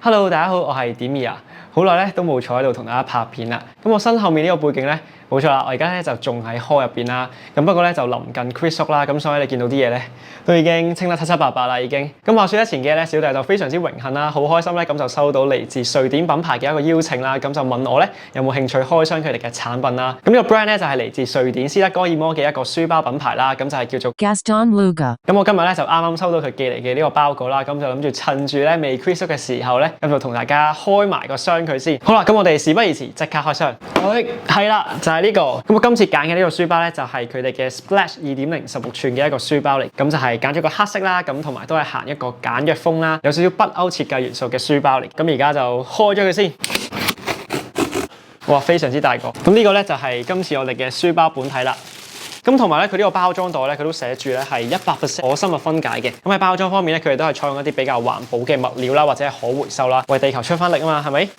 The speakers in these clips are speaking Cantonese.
Hello，大家好，我係點兒啊，好耐咧都冇坐喺度同大家拍片啦。咁我身後面呢個背景咧，冇錯啦，我而家咧就仲喺 hall 入邊啦。咁不過咧就臨近 Christmas 啦，咁所以你見到啲嘢咧都已經清得七七八八啦，已經。咁話説咧前幾日咧，小弟就非常之榮幸啦，好開心咧，咁就收到嚟自瑞典品牌嘅一個邀請啦，咁就問我咧有冇興趣開箱佢哋嘅產品啦。咁呢個 brand 咧就係嚟自瑞典斯德哥爾摩嘅一個書包品牌啦，咁就係叫做 Gaston Luga。咁我今日咧就啱啱收到佢寄嚟嘅呢個包裹啦，咁就諗住趁住咧未 Christmas 嘅時候咧，咁就同大家開埋個箱佢先。好啦，咁我哋事不宜遲，即刻開箱。係啦，就係呢個。咁我今次揀嘅呢個書包咧，就係佢哋嘅 Splash 2.016寸嘅一個書包嚟。咁就係揀咗個黑色啦，咁同埋都係行一個簡約風啦，有少少北歐設計元素嘅書包嚟。咁而家就開咗佢先。哇，非常之大個。咁呢個咧就係今次我哋嘅書包本體啦。咁同埋咧，佢呢個包裝袋咧，佢都寫住咧係100%可生物分解嘅。咁喺包裝方面咧，佢哋都係採用一啲比較環保嘅物料啦，或者係可回收啦，為地球出翻力啊嘛，係咪？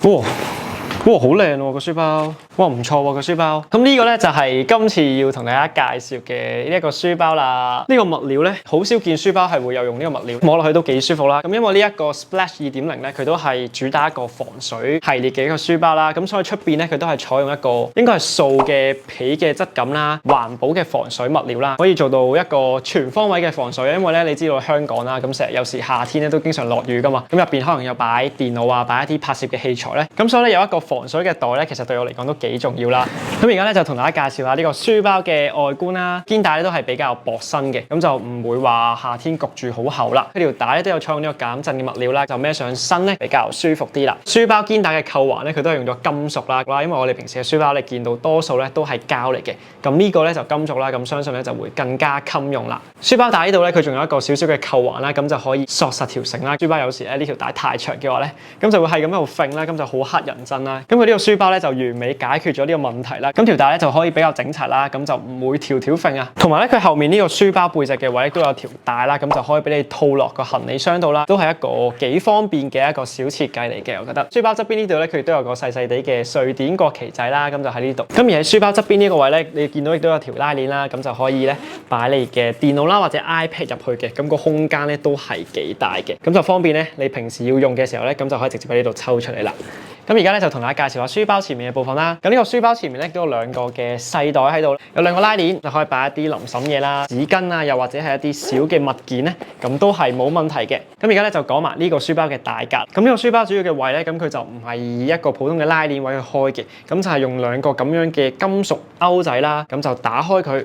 哇，好靚喎個書包，哇唔錯喎個書包。咁呢個咧就係今次要同大家介紹嘅呢一個書包啦。呢個物料咧，好少見書包係會有用呢個物料，摸落去都幾舒服啦。咁因為呢一個 Splash 2.0咧，佢都係主打一個防水系列嘅一個書包啦。咁所以出邊咧，佢都係採用一個應該係素嘅皮嘅質感啦，環保嘅防水物料啦，可以做到一個全方位嘅防水。因為咧，你知道香港啦，咁成日有時夏天咧都經常落雨噶嘛。咁入邊可能有擺電腦啊，擺一啲拍攝嘅器材咧。咁所以咧有一個防水嘅袋咧，其實對我嚟講都幾重要啦。咁而家咧就同大家介紹下呢個書包嘅外觀啦。肩帶咧都係比較薄身嘅，咁就唔會話夏天焗住好厚啦。佢條帶咧都有採用呢個減震嘅物料啦，就孭上身咧比較舒服啲啦。書包肩帶嘅扣環咧，佢都係用咗金屬啦，因為我哋平時嘅書包你見到多數咧都係膠嚟嘅，咁呢個咧就金屬啦，咁相信咧就會更加襟用啦。書包帶呢度咧，佢仲有一個少少嘅扣環啦，咁就可以索實條繩啦。書包有時咧呢條帶太長嘅話咧，咁就會係咁喺度揈啦，咁就好乞人憎啦。咁佢呢個書包咧就完美解決咗呢個問題啦。咁條帶咧就可以比較整齊啦，咁就唔會條條揈啊。同埋咧佢後面呢個書包背脊嘅位都有條帶啦，咁就可以俾你套落個行李箱度啦，都係一個幾方便嘅一個小設計嚟嘅。我覺得書包側邊呢度咧，佢亦都有個細細地嘅瑞典國旗仔啦，咁就喺呢度。咁而喺書包側邊呢個位咧，你見到亦都有條拉鏈啦，咁就可以咧擺你嘅電腦啦或者 iPad 入去嘅，咁個空間咧都係幾大嘅，咁就方便咧你平時要用嘅時候咧，咁就可以直接喺呢度抽出嚟啦。咁而家咧就同大家介紹下書包前面嘅部分啦。咁呢個書包前面咧都有兩個嘅細袋喺度，有兩個拉鏈就可以擺一啲臨審嘢啦、紙巾啊，又或者係一啲小嘅物件咧，咁都係冇問題嘅。咁而家咧就講埋呢個書包嘅大格。咁呢個書包主要嘅位咧，咁佢就唔係以一個普通嘅拉鏈位去開嘅，咁就係用兩個咁樣嘅金屬鈎仔啦，咁就打開佢。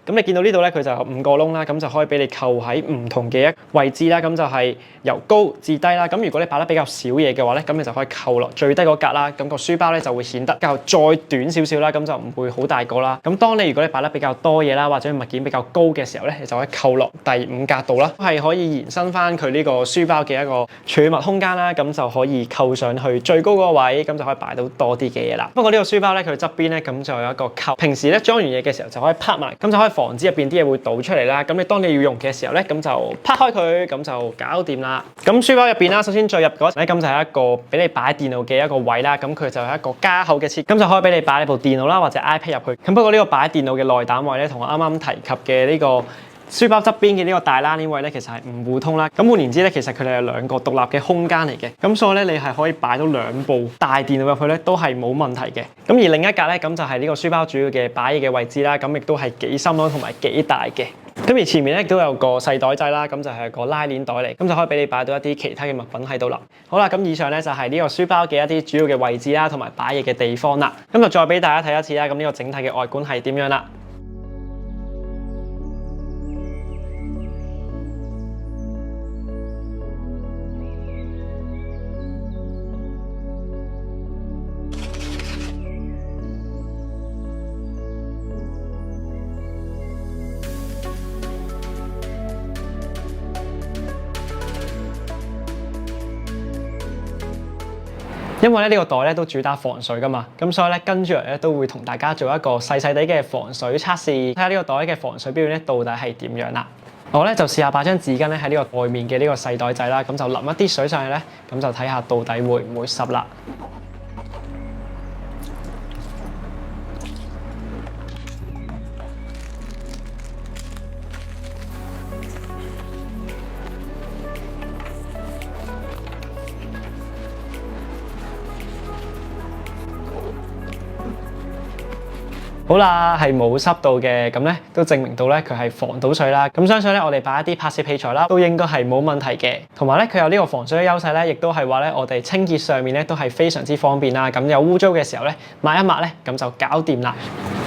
咁你見到呢度咧，佢就有5個窿啦，咁就可以俾你扣喺唔同嘅一位置啦。咁就係由高至低啦。咁如果你擺得比較少嘢嘅話咧，咁你就可以扣落最低嗰格啦。咁個書包咧就會顯得較再短少少啦，咁就唔會好大個啦。咁當你如果你擺得比較多嘢啦，或者物件比較高嘅時候咧，你就可以扣落第5格度啦，係可以延伸翻佢呢個書包嘅一個儲物空間啦。咁就可以扣上去最高嗰個位，咁就可以擺到多啲嘅嘢啦。不過呢個書包咧，佢側邊咧咁就有一個扣，平時咧裝完嘢嘅時候就可以拍埋，咁就可以防止入邊啲嘢會倒出嚟啦。咁你當你要用嘅時候咧，咁就拍開佢，咁就搞掂啦。咁書包入邊啦，首先進入嗰陣咧，咁就係一個俾你擺電腦嘅一個位啦。咁佢就係一個加厚嘅設計，咁就可以俾你擺你部電腦啦或者 iPad 入去。咁不過呢個擺電腦嘅內膽位咧，同我啱啱提及嘅呢個書包側邊嘅呢個大拉鏈位咧，其實係唔互通啦。咁換言之咧，其實佢哋係兩個獨立嘅空間嚟嘅。咁所以咧，你係可以擺到2部大電腦入去咧，都係冇問題嘅。咁而另一格咧，咁就係呢個書包主要嘅擺嘢嘅位置啦。咁亦都係幾深咯，同埋幾大嘅。咁而前面咧都有個細袋仔啦，咁就係個拉鏈袋嚟，咁就可以俾你擺到一啲其他嘅物品喺度啦。好啦，咁以上咧就係呢個書包嘅一啲主要嘅位置啦，同埋擺嘢嘅地方啦。咁就再俾大家睇一次啦。咁呢個整體嘅外觀係點樣啦？因為咧呢個袋咧都主打防水噶嘛，咁所以咧跟住嚟咧都會同大家做一個細細地嘅防水測試，睇下呢個袋嘅防水標準咧到底係點樣啦。我咧就試下擺張紙巾咧喺呢個外面嘅呢個細袋仔啦，咁就淋一啲水上去咧，咁就睇下到底會唔會濕啦。好啦，係冇濕到嘅，咁咧都證明到咧佢係防到水啦。咁相信咧我哋擺一啲拍攝器材啦，都應該係冇問題嘅。同埋咧佢有呢個防水嘅優勢咧，亦都係話咧我哋清潔上面咧都係非常之方便啦。咁有污糟嘅時候咧抹一抹咧，咁就搞掂啦。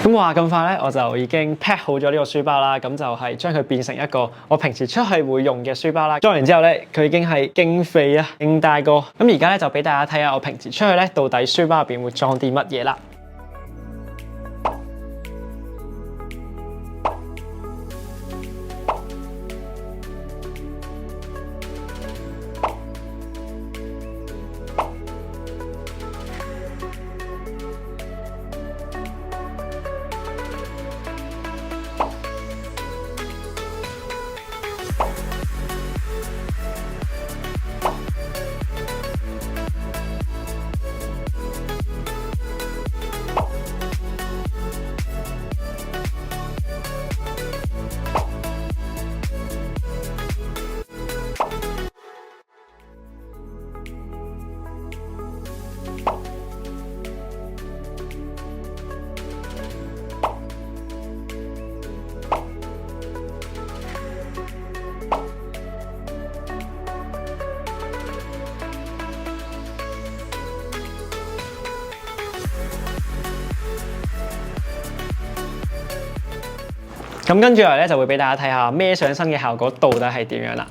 咁話咁快咧，我就已經 pack 好咗呢個書包啦。咁就係將佢變成一個我平時出去會用嘅書包啦。裝完之後咧，佢已經係勁肥啊，勁大個。咁而家咧就俾大家睇下我平時出去咧到底書包入邊會裝啲乜嘢啦。咁跟住嚟咧就會俾大家睇下孭上身嘅效果到底係點樣啦。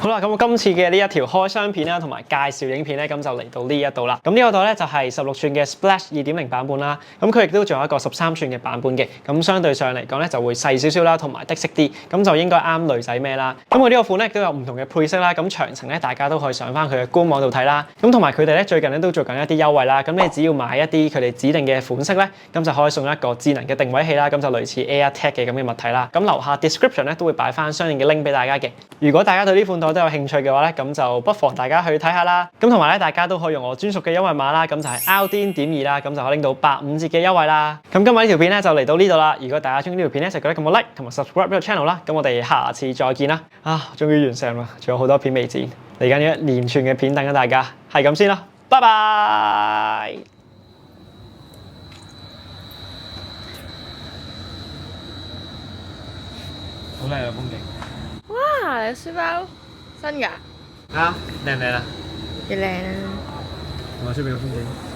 好啦，咁我今次嘅呢一條開箱片啦，同埋介紹影片咧，咁就嚟到呢一度啦。咁呢個袋咧就係16寸嘅 Splash 2.0版本啦。咁佢亦都仲有一個13寸嘅版本嘅。咁相對上嚟講咧就會細少少啦，同埋的色啲。咁就應該啱女仔孭啦。咁佢呢個款咧都有唔同嘅配色啦。咁詳情咧大家都可以上翻佢嘅官網度睇啦。咁同埋佢哋咧最近咧都做緊一啲優惠啦。咁你只要買一啲佢哋指定嘅款式咧，咁就可以送一個智能嘅定位器啦。咁就類似 AirTag 嘅咁嘅物體啦。咁樓下 description 咧都會擺翻相應嘅 link 俾大家嘅。如果大家對呢款袋都有興趣嘅話咧，咁就不妨大家去睇下啦。咁同埋咧，大家都可以用我專屬嘅優惠碼啦，咁就係 RDIN.2啦，咁就可以拎到85折嘅優惠啦。咁今日呢條片咧就嚟到呢度啦。如果大家中意呢條片咧，就記得撳個 like 同埋 subscribe 呢個 channel 啦。咁我哋下次再見啦。終於完成啦，仲有好多片未剪，嚟緊一連串嘅片等緊大家。係咁先啦，拜拜。好靚啊，風景。哇！你書包新㗎？靚唔靚啊？幾靚啊！同埋出邊嘅風景。